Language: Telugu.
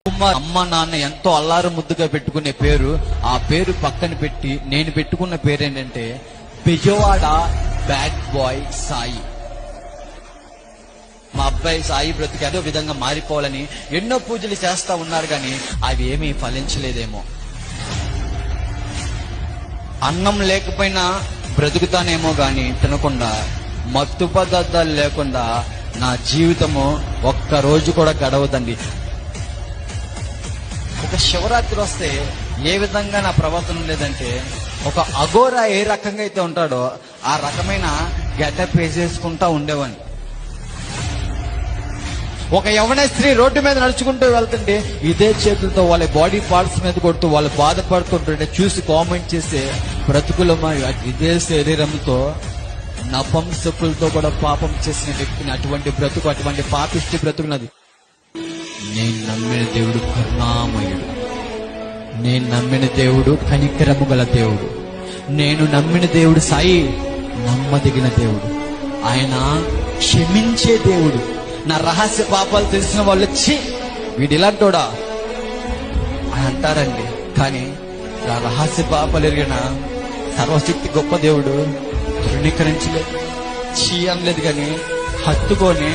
అమ్మ నాన్న ఎంతో అల్లారు ముద్దుగా పెట్టుకునే పేరు, ఆ పేరు పక్కన పెట్టి నేను పెట్టుకున్న పేరు ఏంటంటే బెజవాడ బ్యాడ్ బాయ్ సాయి. మా అబ్బాయి సాయి బ్రతికి అదో విధంగా మారిపోవాలని ఎన్నో పూజలు చేస్తా ఉన్నారు, కానీ అవి ఏమీ ఫలించలేదేమో. అన్నం లేకపోయినా బ్రతుకుతానేమో గాని తినకుండా, మత్తు పదార్థాలు లేకుండా నా జీవితము ఒక్క రోజు కూడా గడవదండి. ఒక శివరాత్రి వస్తే ఏ విధంగా నా ప్రవర్తన లేదంటే, ఒక అఘోరా ఏ రకంగా అయితే ఉంటాడో ఆ రకమైన గెటప్ వేసేసుకుంటా ఉండేవాడిని. ఒక యవ్వన స్త్రీ రోడ్డు మీద నడుచుకుంటూ వెళ్తుంటే ఇదే చేతులతో వాళ్ళ బాడీ పార్ట్స్ మీద కొడుతూ వాళ్ళు బాధపడుతుంటుంటే చూసి కామెంట్ చేసే బ్రతుకుల ఇదే శరీరంతో నపంసకులతో కూడా పాపం చేసిన వ్యక్తిని, అటువంటి బ్రతుకు, అటువంటి పాపిష్టి బ్రతుకున్నది. నేను నమ్మిన దేవుడు కరుణామయుడు, నేను నమ్మిన దేవుడు కనికరము గల దేవుడు, నేను నమ్మిన దేవుడు సాయి నమ్మదగిన దేవుడు, ఆయన క్షమించే దేవుడు. నా రహస్య పాపాలు తెలిసిన వాళ్ళు వచ్చి వీడు ఇలాంటోడా అని అంటారండి, కానీ నా రహస్య పాపాలు ఎరిగిన సర్వశక్తి గొప్ప దేవుడు తృణీకరించలేదు, చీ అనలేదు, కానీ హత్తుకొని